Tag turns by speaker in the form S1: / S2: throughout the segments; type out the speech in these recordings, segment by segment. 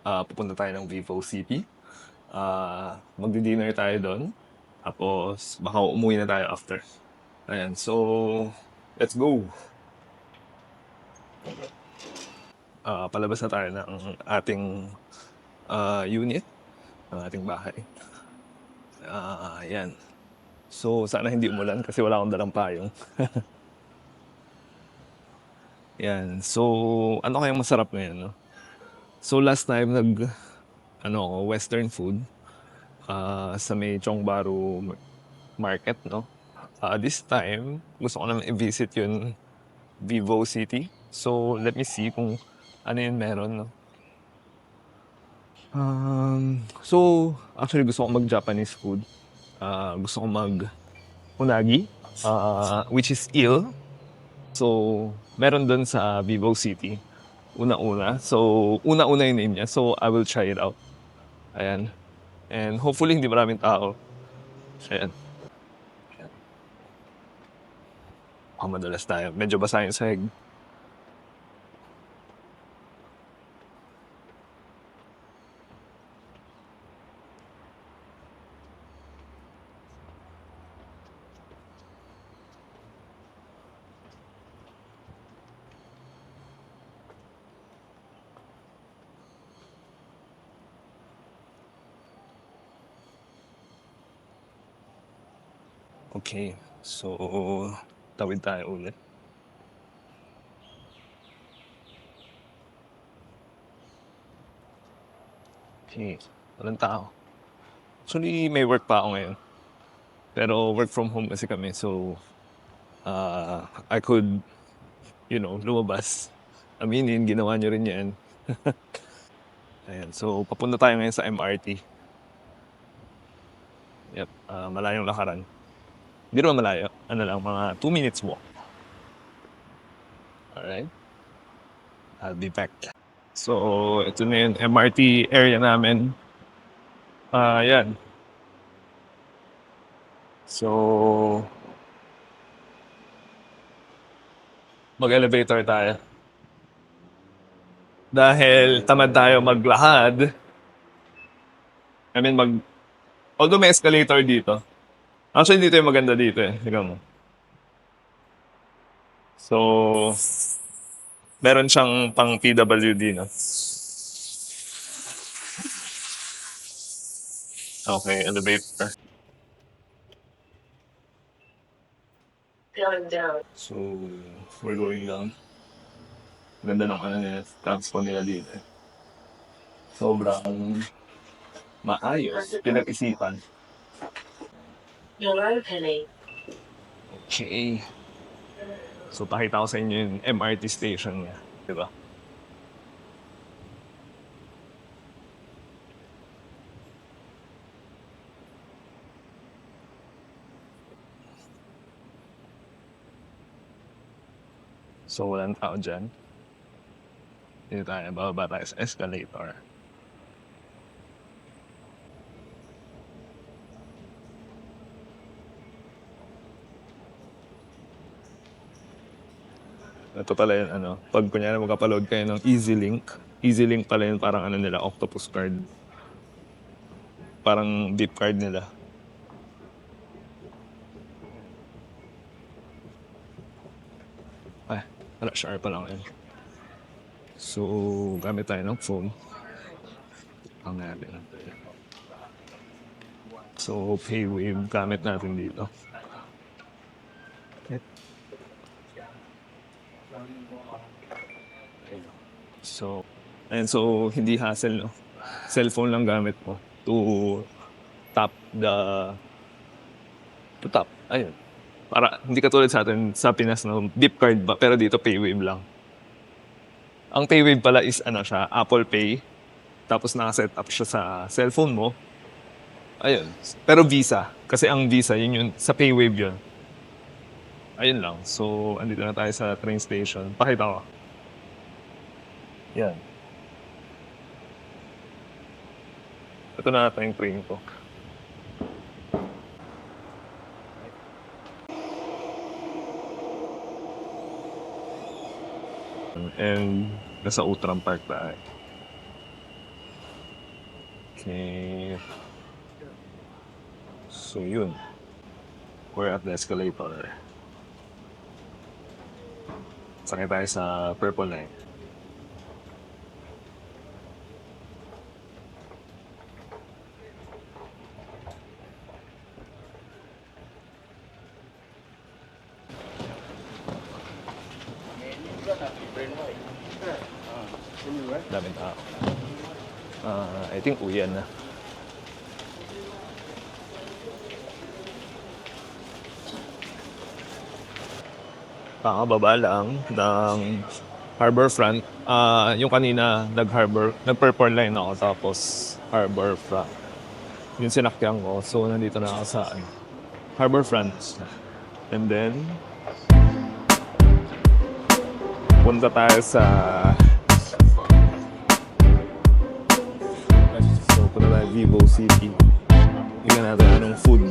S1: Pupunta tayo ng Vivo City. Magdi-dinner tayo doon. Tapos, baka umuwi na tayo after. Ayan, so, let's go! Palabas na tayo ng ating unit, ng ating bahay. Ayan. So, sana hindi umulan kasi wala akong dalang payong. Yan. So, ano kayang masarap ngayon, no? So, last time western food sa may Chong Baru Market, no? This time, gusto ko naman i-visit yung Vivo City. So, let me see kung ano yun meron, no? Actually, gusto ko mag-Japanese food. Gusto ko mag-unagi, which is eel. So, meron dun sa Vivo City. Una-una. So, una-una yung name niya. So, I will try it out. Ayan. And hopefully, hindi maraming tao. Ayan. Madalas tayo. Medyo basa yung sahig. Okay. So, tawid tayo ulit. Okay. Walang tao. Actually, may work pa ako ngayon. Pero work from home kasi kami. So, I could, lumabas. Aminin, ginawa nyo rin yan. Ayan. So, papunta tayo ngayon sa MRT. Yep. Malayong lakaran. Hindi naman malayo. Ano lang, mga 2 minutes walk. Alright. I'll be back. So, ito na yung MRT area namin. Yan. So, mag-elevator tayo. Dahil tamad tayo maglakad. Although may escalator dito. Actually, dito yung maganda dito eh. Tignan mo. So, meron siyang pang PWD, no? Okay, elevator.
S2: Going down.
S1: So, we're going down. Ganda ng nila, transpo nila dito. Sobrang maayos. Pinag-isipan.
S2: You're opening.
S1: Okay. So, pakita ko sa inyo yung MRT station niya. Diba? So, walang tao dyan. Dito tayo, bababa tayo sa escalator. Ito pala yun, pag kunyari magkapaload kayo ng EasyLink pala yun, parang nila, octopus card. Parang beep card nila. Ay, wala, sharp pa lang yun. So, gamit tayo ng phone. Ang natin. So, PayWave gamit natin dito. So, ayun, so hindi hassle, no? Cellphone lang gamit mo to tap to tap. Ayun. Para hindi katulad sa atin sa Pinas, no, beep card ba, pero dito PayWave lang. Ang PayWave pala is siya, Apple Pay. Tapos naka-set up siya sa cellphone mo. Ayun. Pero Visa, kasi ang Visa yun yun sa PayWave yun. Ayun lang. So, andito na tayo sa train station. Pakita ko. Yan. Ito na ata yung train ko. And nasa Outram Park tayo. Okay. So yun. We're at the escalator. Sakay tayo sa Purple Line. Daming tao. I think uyan na. Kakababa lang ng Harborfront. Yung kanina nag-Purple Line ako tapos Harborfront. Yung sinakyan ko. So nandito na ako sa Harborfront. And then punta tayo sa punta tayo Vivo City. Tingnan natin anong food.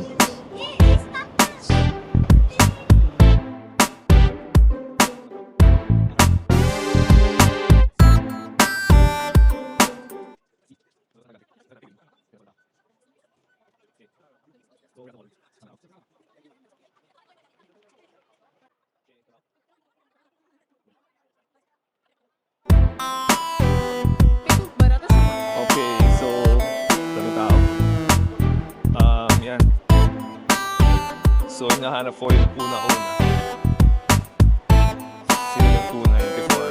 S1: Okay, so dami tao. Yan. So hinahanap ko yung una-una. Sino yung 294?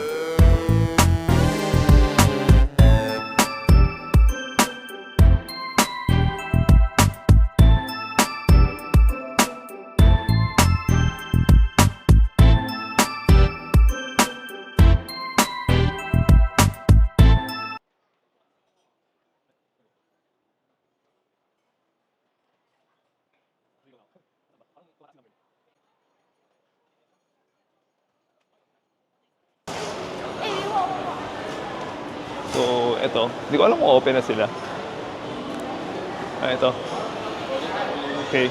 S1: So, eto. Hindi ko alam kung open na sila. Ito. Okay.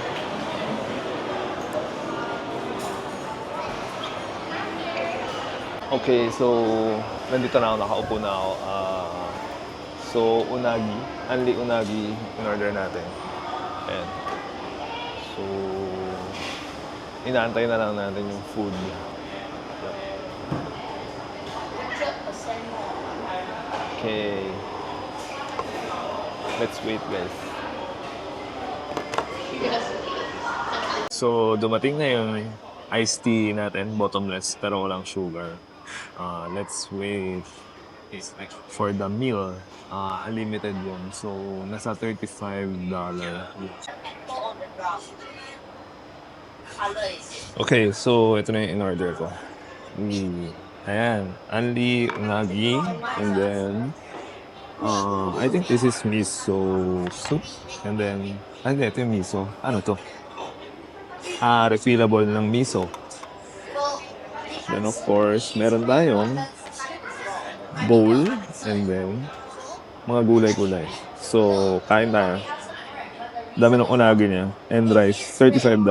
S1: Okay, so nandito na ako, nakaupo na ako. So, unagi. Only unagi in order natin. Ayan. So, inaantay na lang natin yung food. Okay. Let's wait, guys. So, dumating na yung iced tea natin, bottomless, pero walang sugar. Let's wait for the meal. Unlimited yun. So, nasa $35. Okay, so ito na yung in-order ko. Ayan, only unagi, and then I think this is miso soup, and then ito yung miso. Ano to? Refillable ng miso. Then of course, meron tayong bowl, and then mga gulay-gulay. So, kain tayo. Dami ng unagi niya. And rice, $35.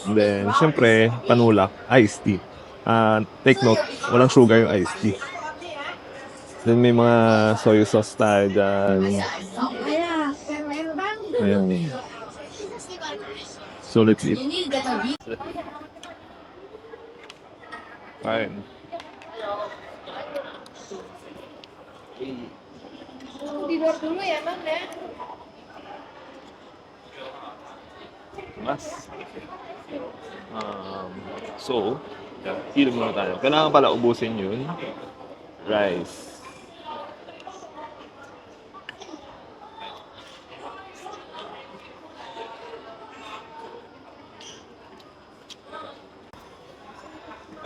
S1: And then, syempre, panulak, iced tea. Take note, walang sugar yung iced tea. Then may mga soy sauce tayo dyan. Ayan. So, let's eat. Kain. Mas. So, heal muna tayo. Kailangan pala ubusin yun. Rice.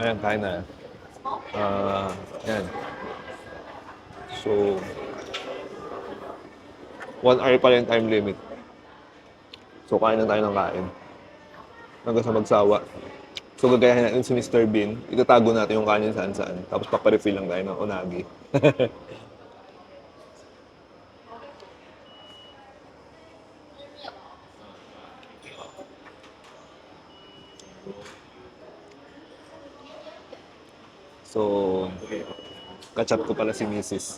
S1: Ayan, kain na. Ayan. So, 1 hour pa rin time limit. So, kain na tayo ng kain. Hanggang sa magsawa. So, gagayahin natin si Mr. Bean. Itatago natin yung kanin saan-saan. Tapos paparefill lang tayo ng unagi. So, Kachat ko pala si Mrs.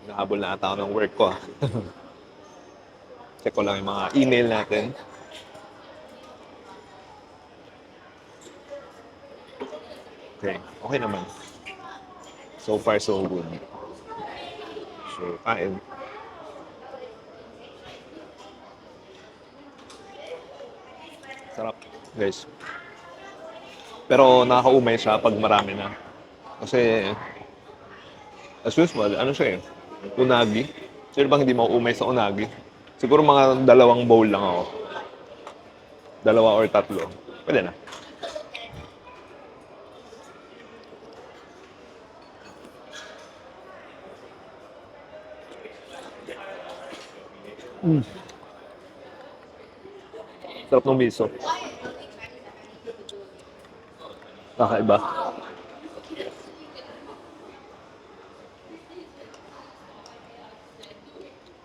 S1: Nahabol na ata ako ng work ko. Check ko lang yung mga email natin. Okay, okay naman. So far, so good. So, kain. Sarap, guys. Pero nakakaumay siya pag marami na. Kasi, as usual, ano siya eh? Unagi. Sino bang hindi mauumay sa unagi? Siguro mga 2 bowl lang ako. 2 or 3. Pwede na. Sarap ng miso. Kakaiba.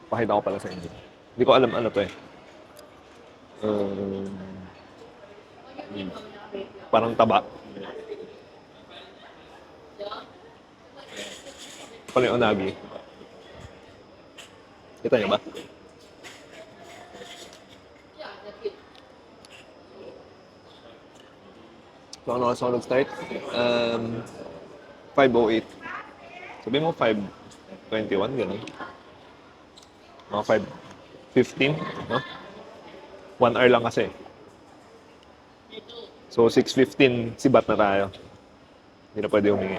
S1: Pakita ko pala sa inyo. Hindi ko alam ano to eh. Um, parang taba. Pala yung unagi. Kita niyo ba? So ano oras ako nag-start? 5:08. Sabi mo 5:21, gano'n. Mga 5:15, no? 1 hour lang kasi. So 6:15, sibat na tayo. Hindi na pwede humingi.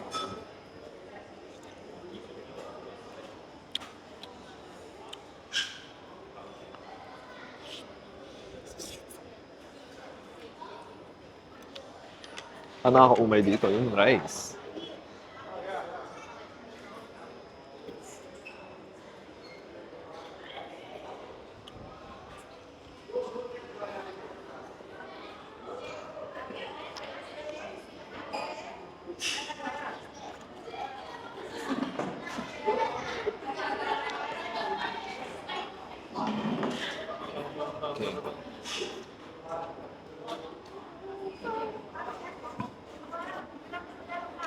S1: Ang nakakaumay dito, yung rice. Okay.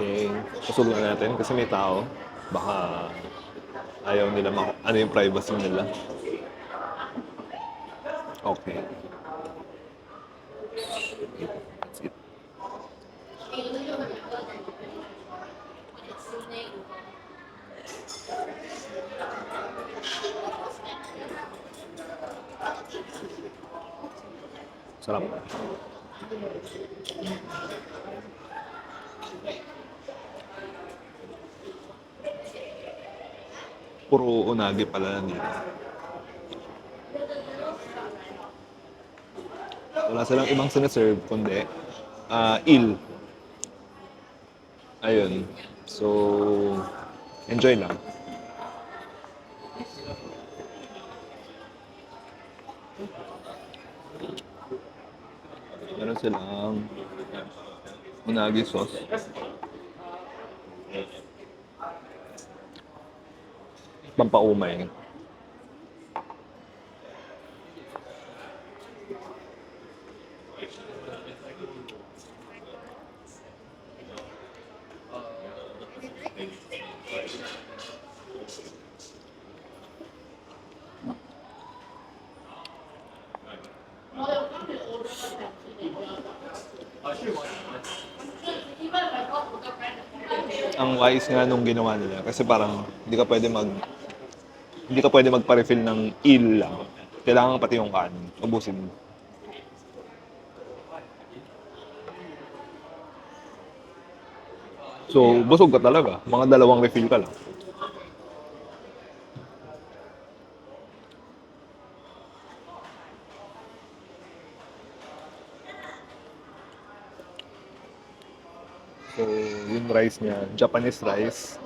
S1: Okay, pasok na natin kasi may tao. Baka ayaw nila ano yung privacy nila. Okay. That's it. Sarap. Puro unagi pala nila. Wala silang ibang sinaserve, kundi il. Ayun. So, enjoy lang. Meron silang unagi sauce. Pampaumay. Ang wise nga nung ginawa nila kasi parang hindi ka pwede magpa-refill ng il lang. Kailangan pati yung kanin. Ubusin mo. So, busog ka talaga. Mga 2 refill ka lang. So, yung rice niya, Japanese rice.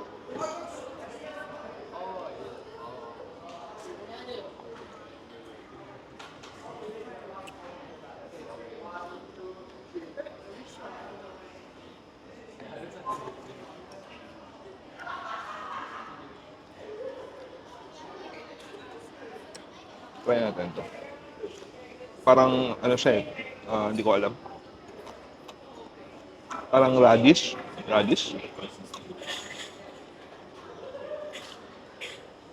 S1: Try natin to. Parang, ano siya eh, hindi ko alam. Parang radish. Radish.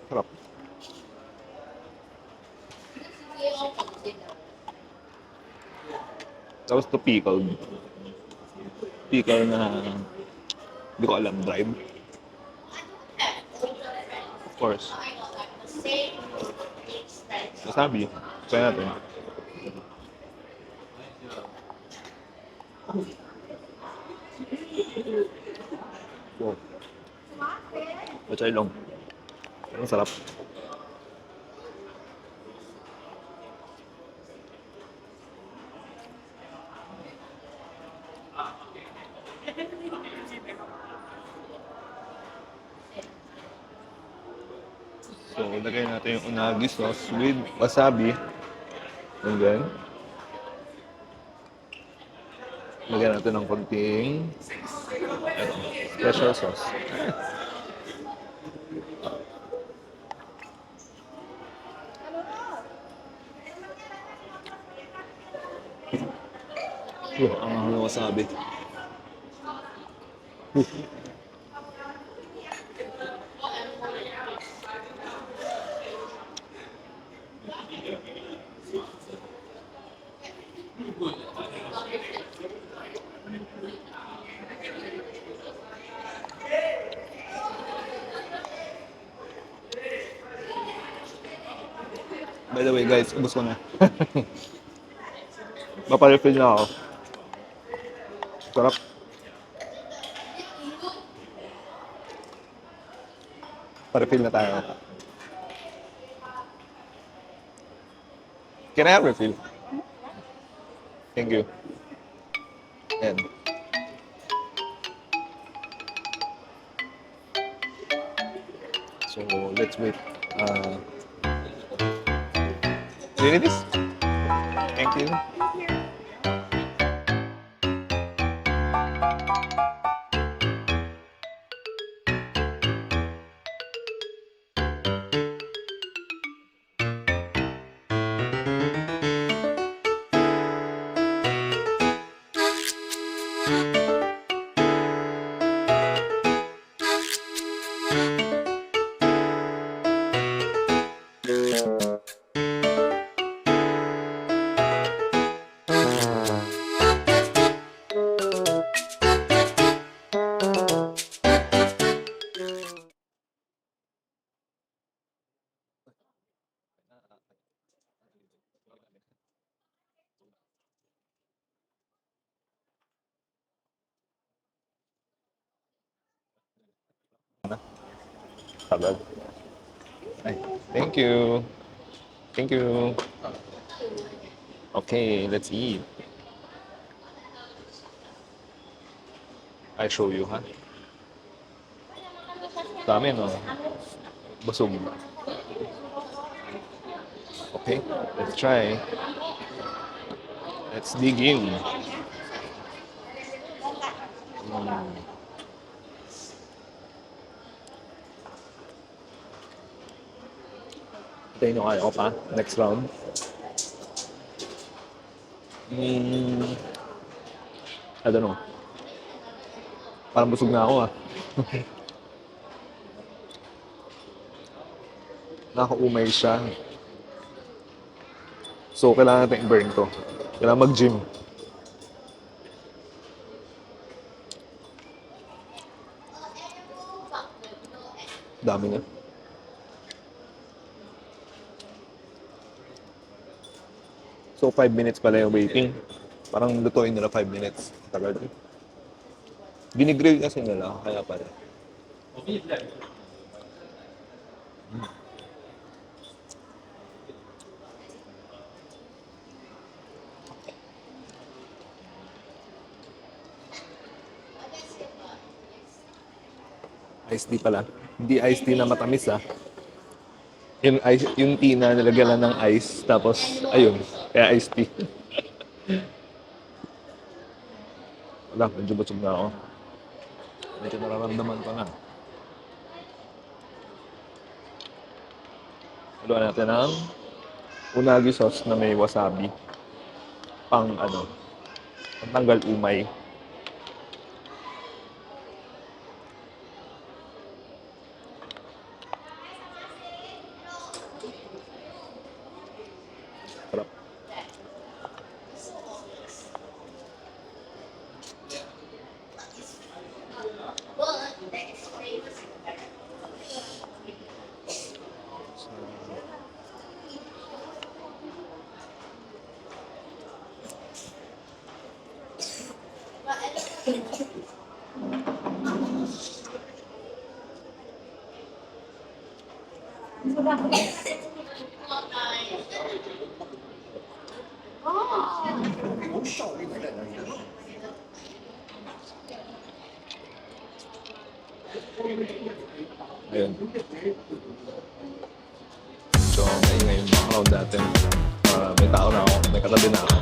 S1: Sarap. Tapos to pickled. Pickle na hindi ko alam, dried. Of course. Wasabi. Try natin. Wow. Pachay long. Ang sarap. So, lagay natin yung unagi sauce with wasabi. And then, lagyan natin ng konting eto, special sauce. Ang wasabi. By the way guys, ubos ko na. Maparefill na ako. Sarap. Pa-refill na tayo. Can I have refill? Thank you. Ayan. So, let's wait. Do you need this? Thank you. Sabag. Ay, thank you. Thank you. Okay, let's eat. I show you, ha? Dami, no? Busog. Okay, let's try. Let's dig in. Tayo nyo kaya ko pa. Next round. I don't know. Parang busog na ako, ah. Nakaumay siya. So, kailangan natin i-burn to. Kailangan mag-gym. Dami na. So, 5 minutes pala yung waiting. Parang lutuin nila 5 minutes. Tagal. Ginigrill kasi nila, kaya pala. Iced tea pala. Hindi iced tea na matamis, ah. Yung tea na nilagyan lang ng ice, tapos, ayun, kaya iced tea. Wala, medyo busog na ako. Medyo nararamdaman ko na. Haluan natin ng unagi sauce na may wasabi. Pang tanggal umay. Ayun. So, maingay yung background natin. May tao na ako, may katabi na ako.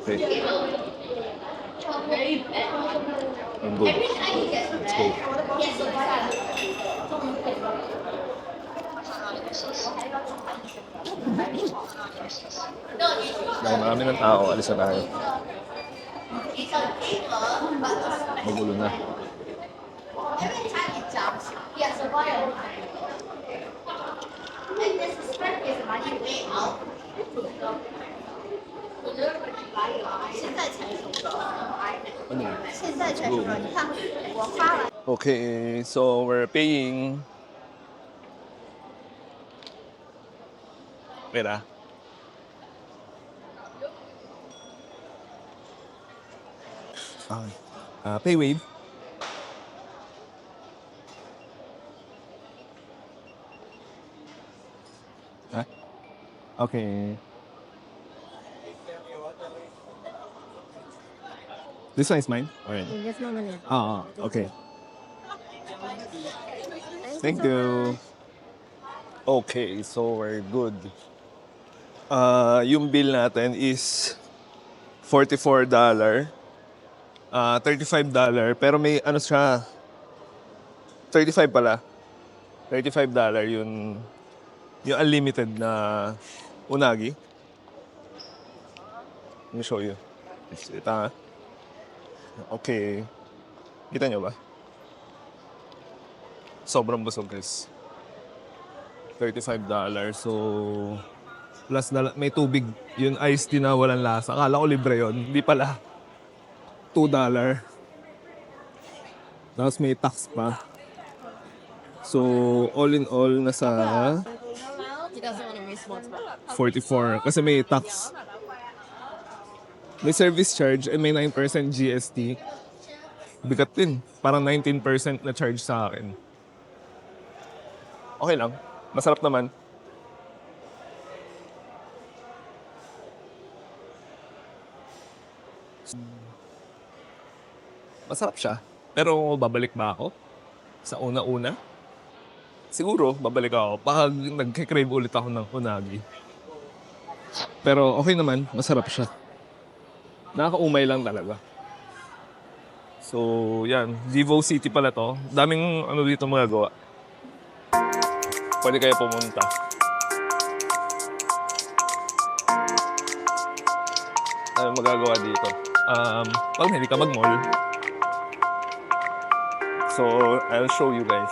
S1: Okay. I'm good. Let's go. Dahil marami ng tao, alis na tayo. Magulo na. Okay, so we're paying. Wait ah. Pay wave. Huh? Okay. This one is mine? Alright.
S3: Just no money.
S1: Okay. Thank you. Okay, so we're good. Yung bill natin is $44. $35. Pero may ano siya, 35 pala. $35 yung unlimited na unagi. Let me show you. Ito. Okay. Kita nyo ba? Sobrang busog, guys. $35. So, plus may tubig. Yun iced tea na walang lasa. Akala ko libre yun. Hindi pala. $2. Tapos may tax pa. So, all in all, nasa
S3: He doesn't want to waste one spot.
S1: 44. Kasi may tax. May service charge and may 9% GST. Bigat din. Parang 19% na charge sa akin. Okay lang. Masarap naman. Masarap siya. Pero babalik ba ako? Sa una-una? Siguro, babalik ako. Pag nagkikrave ulit ako ng unagi. Pero okay naman. Masarap siya. Nakakaumay lang talaga. So, yan. Vivo City pala to. Daming ano dito magagawa. Pwede kayo pumunta. Ano magagawa dito? Pag hindi ka mag-mall. So, I'll show you guys.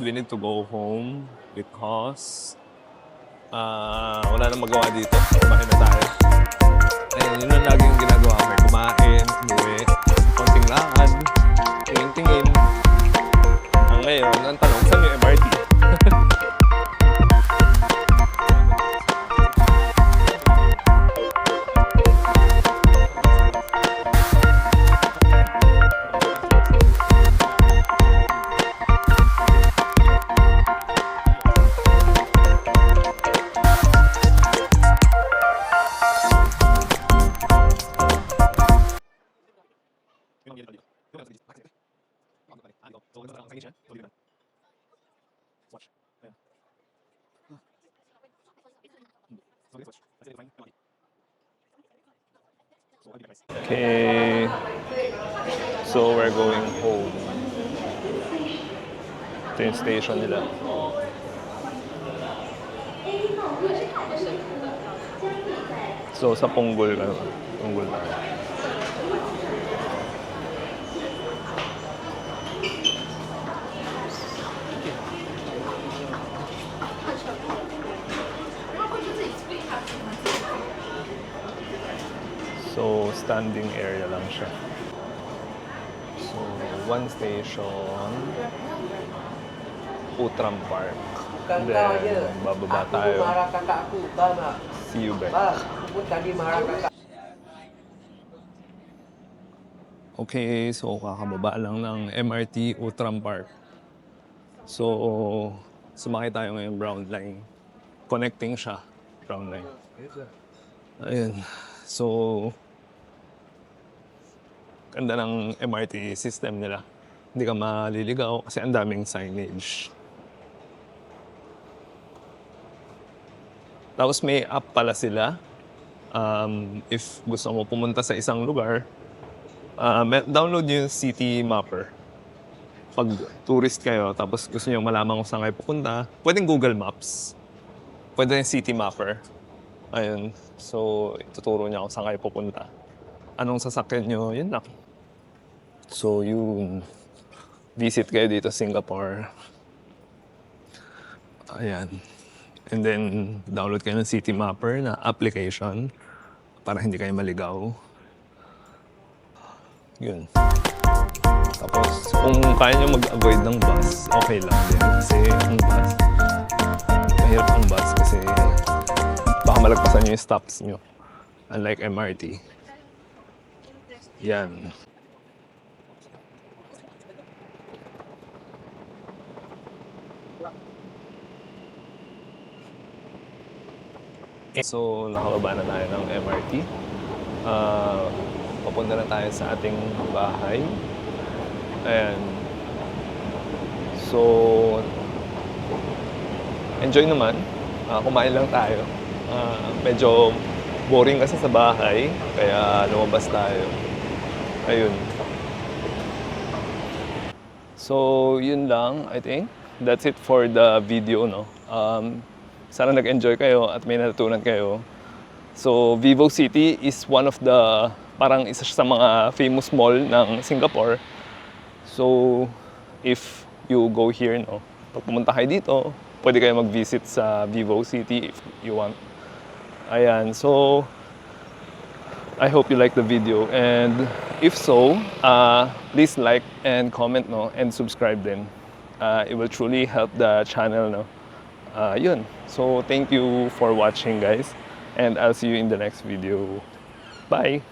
S1: We need to go home because wala nang magawa dito. Kumain na tayo. Ayun, yun ang laging ginagawa ko. Kumain, umuwi, konting lakad, tingin-tingin. Ngayon, ang tanong, saan yung MRT? Okay, so we're going home. Ito yung station nila. So sa Punggol ka. Punggol na. So, standing area lang siya. So, one station, Utram Park. Then, bababa tayo. See you back. Okay, so kakababa lang ng MRT Utram Park. So, sumakay tayo ngayon Brown Line. Connecting siya, Brown Line. Ayun. So, ganda ng MRT system nila. Hindi ka maliligaw kasi ang daming signage. Tapos may app pala sila. If gusto mo pumunta sa isang lugar, download nyo yung City Mapper. Pag tourist kayo, tapos gusto nyo malaman kung saan kayo pupunta, pwedeng Google Maps. Pwede yung City Mapper. Ayun. So, ituturo niya kung saan kayo pupunta. Anong sasakyan nyo, yun lang. So, yun. Visit kayo dito sa Singapore. Ayan. And then, download kayo ng City Mapper na application para hindi kayo maligaw. Yun. Tapos, kung kaya nyo mag-avoid ng bus, okay lang din. Kasi ang bus, mahirap ang bus kasi baka malagpasan nyo yung stops nyo. Unlike MRT. Yan. So, nakababa na tayo ng MRT. Papunta na tayo sa ating bahay. Ayan. So, enjoy naman. Kumain lang tayo. Medyo boring kasi sa bahay, kaya lumabas tayo. Ayun. So, yun lang, I think. That's it for the video, no? Sana nag-enjoy kayo at may natutunan kayo. So, Vivo City is one of the, parang isa sa mga famous mall ng Singapore. So, if you go here, no, pag pumunta kayo dito, pwede kayo mag-visit sa Vivo City if you want. Ayan, so, I hope you like the video. And if so, please like and comment, no, and subscribe din. It will truly help the channel, no. Yun. So, thank you for watching, guys. And I'll see you in the next video. Bye!